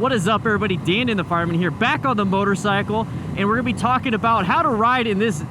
What is up, everybody? Dan the Fireman here, back on the motorcycle, and we're gonna be talking about how to ride in this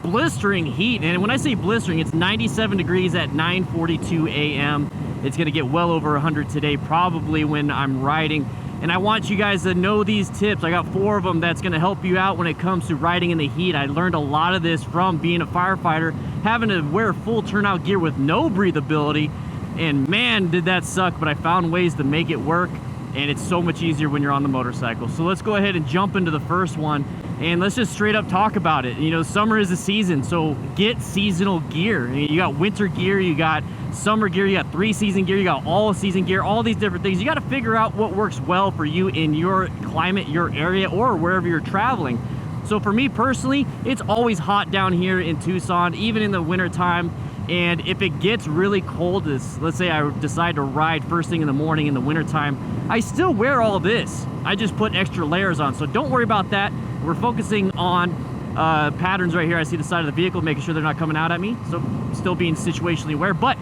blistering heat. And when I say blistering, it's 97 degrees at 9:42 a.m. It's gonna get well over 100 today, probably when I'm riding. And I want you guys to know these tips. I got 4 of them that's gonna help you out when it comes to riding in the heat. I learned a lot of this from being a firefighter, having to wear full turnout gear with no breathability. And man, did that suck, but I found ways to make it work. And it's so much easier when you're on the motorcycle. So let's go ahead and jump into the first one, and let's just straight up talk about it. You know, summer is the season, so get seasonal gear. You got winter gear, you got summer gear, you got 3-season gear, you got all-season gear, all these different things. You got to figure out what works well for you in your climate, your area, or wherever you're traveling. So for me personally, it's always hot down here in Tucson, even in the winter time. And if it gets really cold, let's say I decide to ride first thing in the morning in the wintertime, I still wear all this. I just put extra layers on, so don't worry about that. We're focusing on patterns right here. I see the side of the vehicle, making sure they're not coming out at me, so still being situationally aware. But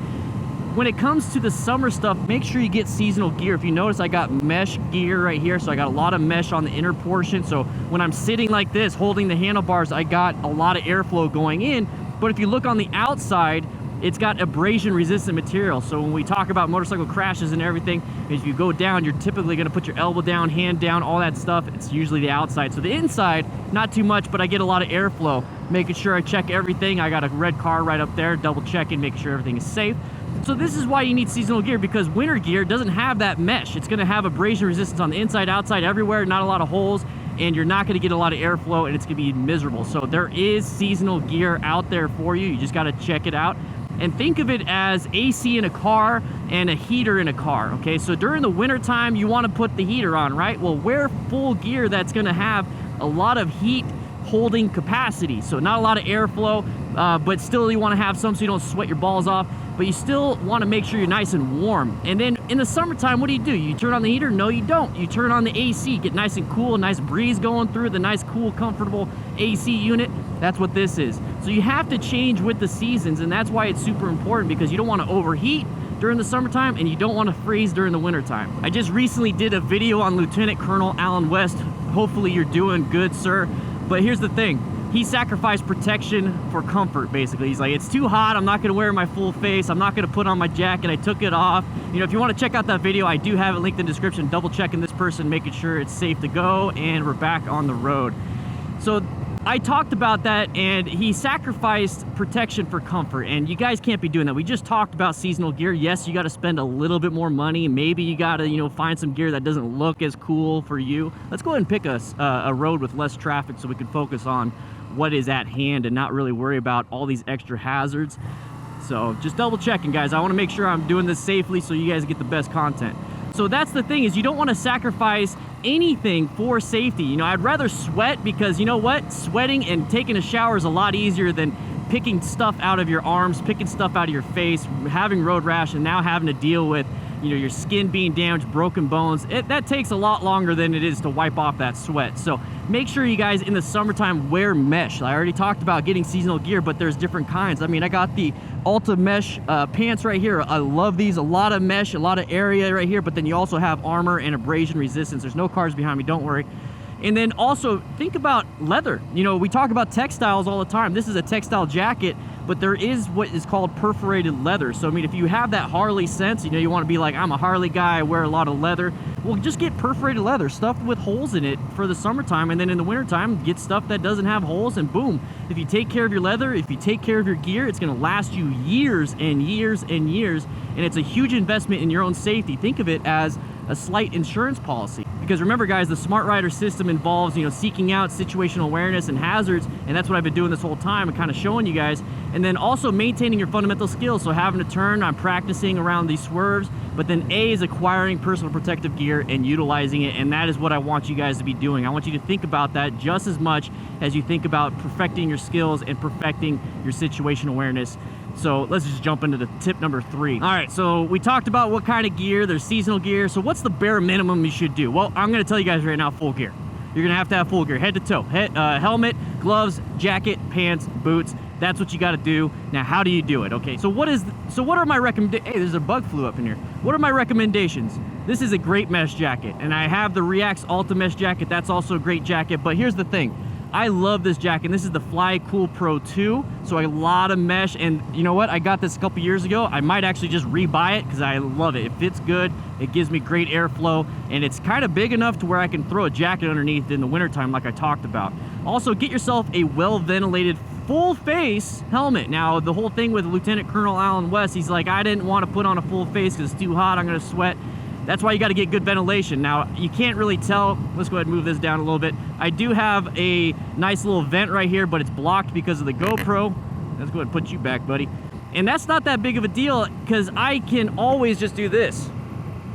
when it comes to the summer stuff, make sure you get seasonal gear. If you notice, I got mesh gear right here, so I got a lot of mesh on the inner portion. So when I'm sitting like this, holding the handlebars, I got a lot of airflow going in. But if you look on the outside, it's got abrasion resistant material. So when we talk about motorcycle crashes and everything, if you go down, you're typically gonna put your elbow down, hand down, all that stuff. It's usually the outside. So the inside, not too much, but I get a lot of airflow, making sure I check everything. I got a red car right up there, double checking, making sure everything is safe. So this is why you need seasonal gear, because winter gear doesn't have that mesh. It's gonna have abrasion resistance on the inside, outside, everywhere, not a lot of holes, and you're not gonna get a lot of airflow, and it's gonna be miserable. So there is seasonal gear out there for you. You just gotta check it out. And think of it as AC in a car and a heater in a car, okay? So during the winter time, you wanna put the heater on, right? Well, wear full gear that's gonna have a lot of heat holding capacity. So not a lot of airflow, but still you wanna have some so you don't sweat your balls off, but you still wanna make sure you're nice and warm. And then in the summertime, what do? You turn on the heater? No, you don't. You turn on the AC, get nice and cool, a nice breeze going through the nice, cool, comfortable AC unit. That's what this is. So you have to change with the seasons, and that's why it's super important, because you don't wanna overheat during the summertime and you don't wanna freeze during the wintertime. I just recently did a video on Lieutenant Colonel Alan West. Hopefully you're doing good, sir. But here's the thing. He sacrificed protection for comfort, basically. He's like, it's too hot, I'm not gonna wear my full face, I'm not gonna put on my jacket, I took it off. You know, if you wanna check out that video, I do have it linked in the description, double checking this person, making sure it's safe to go, and we're back on the road. So I talked about that, and he sacrificed protection for comfort, and you guys can't be doing that. We just talked about seasonal gear. Yes, you gotta spend a little bit more money. Maybe you gotta, you know, find some gear that doesn't look as cool for you. Let's go ahead and pick a road with less traffic so we can focus on what is at hand and not really worry about all these extra hazards. So just double checking, guys. I want to make sure I'm doing this safely so you guys get the best content. So that's the thing, is you don't want to sacrifice anything for safety. You know, I'd rather sweat, because you know what? Sweating and taking a shower is a lot easier than picking stuff out of your arms, picking stuff out of your face, having road rash, and now having to deal with, you know, your skin being damaged, broken bones. That takes a lot longer than it is to wipe off that sweat. So make sure you guys in the summertime wear mesh. I already talked about getting seasonal gear, but there's different kinds. I mean, I got the Ultra mesh pants right here. I love these. A lot of mesh, a lot of area right here, but then you also have armor and abrasion resistance. There's no cars behind me, don't worry. And then also think about leather. You know, we talk about textiles all the time. This is a textile jacket, but there is what is called perforated leather. So I mean, if you have that Harley sense, you know, you want to be like, I'm a Harley guy, I wear a lot of leather. Well, just get perforated leather, stuff with holes in it for the summertime, and then in the wintertime, get stuff that doesn't have holes, and boom. If you take care of your leather, if you take care of your gear, it's gonna last you years and years and years, and it's a huge investment in your own safety. Think of it as a slight insurance policy. Because remember, guys, the Smart Rider system involves, you know, seeking out situational awareness and hazards, and that's what I've been doing this whole time and kind of showing you guys. And then also maintaining your fundamental skills. So having to turn, I'm practicing around these swerves, but then A is acquiring personal protective gear and utilizing it, and that is what I want you guys to be doing. I want you to think about that just as much as you think about perfecting your skills and perfecting your situational awareness. So let's just jump into the tip number 3. All right, so we talked about what kind of gear. There's seasonal gear. So what's the bare minimum you should do? Well, I'm gonna tell you guys right now, full gear. You're gonna have to have full gear, head to toe. Helmet, gloves, jacket, pants, boots. That's what you gotta do. Now, how do you do it? Okay, so what are my recommendations? Hey, there's a bug flew up in here. What are my recommendations? this is a great mesh jacket, and I have the Reacts Ultra mesh jacket. That's also a great jacket, but here's the thing. I love this jacket. This is the Fly Cool Pro 2, so a lot of mesh, and you know what? I got this a couple years ago. I might actually just rebuy it because I love it. It fits good, it gives me great airflow, and it's kind of big enough to where I can throw a jacket underneath in the wintertime like I talked about. Also, get yourself a well-ventilated full face helmet. Now, the whole thing with Lieutenant Colonel Allen West, he's like, I didn't want to put on a full face because it's too hot, I'm going to sweat. That's why you got to get good ventilation. Now, you can't really tell. Let's go ahead and move this down a little bit. I do have a nice little vent right here, but it's blocked because of the GoPro. Let's go ahead and put you back, buddy. And that's not that big of a deal because I can always just do this.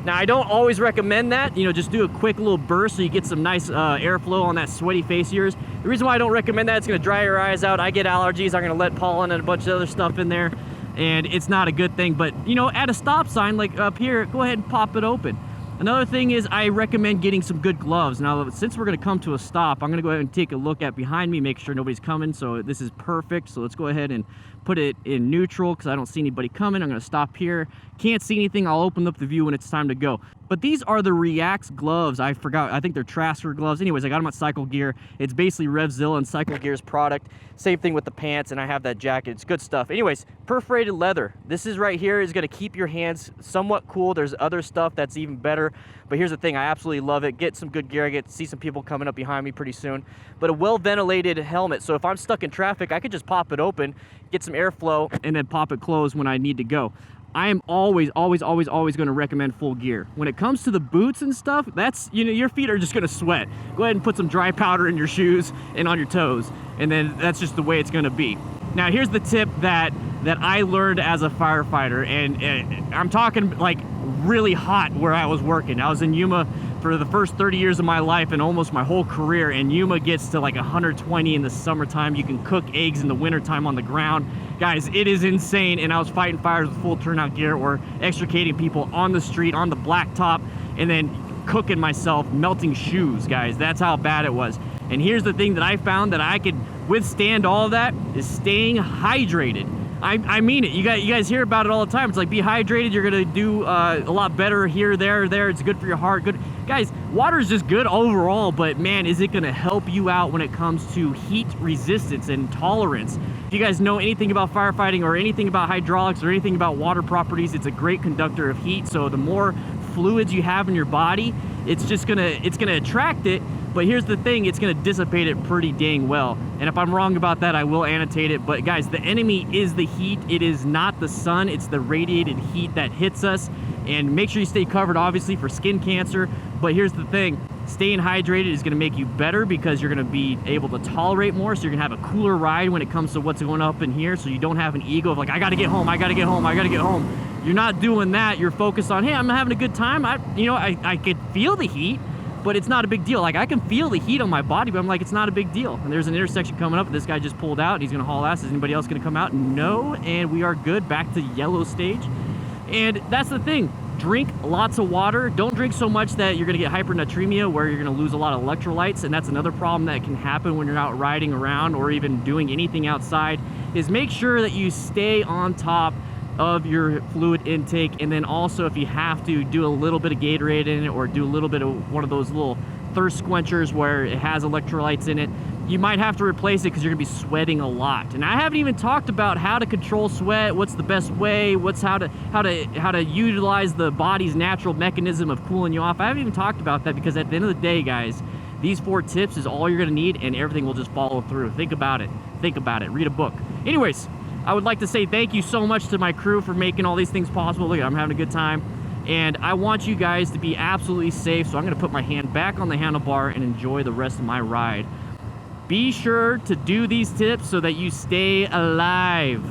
Now, I don't always recommend that. You know, just do a quick little burst so you get some nice airflow on that sweaty face of yours. The reason why I don't recommend that, it's going to dry your eyes out. I get allergies. I'm going to let pollen and a bunch of other stuff in there, and it's not a good thing. But, you know, at a stop sign, like up here, go ahead and pop it open. Another thing is I recommend getting some good gloves. Now, since we're going to come to a stop, I'm going to go ahead and take a look at behind me, make sure nobody's coming. So this is perfect. So let's go ahead and put it in neutral because I don't see anybody coming. I'm going to stop here. Can't see anything. I'll open up the view when it's time to go. But these are the Reacts gloves. I forgot. I think they're Trasker gloves. Anyways, I got them at Cycle Gear. It's basically RevZilla and Cycle Gear's product. Same thing with the pants, and I have that jacket. It's good stuff. Anyways, perforated leather. This is right here is going to keep your hands somewhat cool. There's other stuff that's even better. But here's the thing. I absolutely love it. Get some good gear. I get to see some people coming up behind me pretty soon. But a well-ventilated helmet. So if I'm stuck in traffic, I could just pop it open, get some airflow, and then pop it closed when I need to go. I am always going to recommend full gear. When it comes to the boots and stuff, that's, you know, your feet are just going to sweat. Go ahead and put some dry powder in your shoes and on your toes, and then that's just the way it's going to be. Now, here's the tip that I learned as a firefighter, and I'm talking like really hot where I was working. I was in Yuma for the first 30 years of my life and almost my whole career, and Yuma gets to like 120 in the summertime. You can cook eggs in the wintertime on the ground. Guys, it is insane, and I was fighting fires with full turnout gear or extricating people on the street, on the blacktop, and then cooking myself, melting shoes, guys. That's how bad it was. And here's the thing that I found that I could withstand all of that is staying hydrated. I mean it. You guys hear about it all the time. It's like, be hydrated. You're gonna do a lot better here, there. It's good for your heart. Good, guys. Water is just good overall, but man, is it gonna help you out when it comes to heat resistance and tolerance? If you guys know anything about firefighting or anything about hydraulics or anything about water properties, it's a great conductor of heat. So the more fluids you have in your body, it's gonna attract it. But here's the thing, it's gonna dissipate it pretty dang well. And if I'm wrong about that, I will annotate it. But guys, the enemy is the heat. It is not the sun, it's the radiated heat that hits us. And make sure you stay covered, obviously, for skin cancer. But here's the thing, staying hydrated is gonna make you better because you're gonna be able to tolerate more. So you're gonna have a cooler ride when it comes to what's going up in here. So you don't have an ego of like, I gotta get home, I gotta get home, I gotta get home. You're not doing that. You're focused on, hey, I'm having a good time. I could feel the heat, but it's not a big deal. Like, I can feel the heat on my body, but I'm like, it's not a big deal. And there's an intersection coming up. This guy just pulled out. He's gonna haul ass. Is anybody else gonna come out? No, and we are good. Back to yellow stage. And that's the thing. Drink lots of water. Don't drink so much that you're gonna get hypernatremia, where you're gonna lose a lot of electrolytes. And that's another problem that can happen when you're out riding around or even doing anything outside, is make sure that you stay on top of your fluid intake. And then also, if you have to, do a little bit of Gatorade in it, or do a little bit of one of those little thirst quenchers where it has electrolytes in it. You might have to replace it because you're gonna be sweating a lot. And I haven't even talked about how to control sweat, what's the best way, how to utilize the body's natural mechanism of cooling you off. I haven't even talked about that, because at the end of the day, guys, these 4 tips is all you're gonna need, and everything will just follow through. Think about it, read a book. Anyways, I would like to say thank you so much to my crew for making all these things possible. Look, I'm having a good time. And I want you guys to be absolutely safe, so I'm gonna put my hand back on the handlebar and enjoy the rest of my ride. Be sure to do these tips so that you stay alive.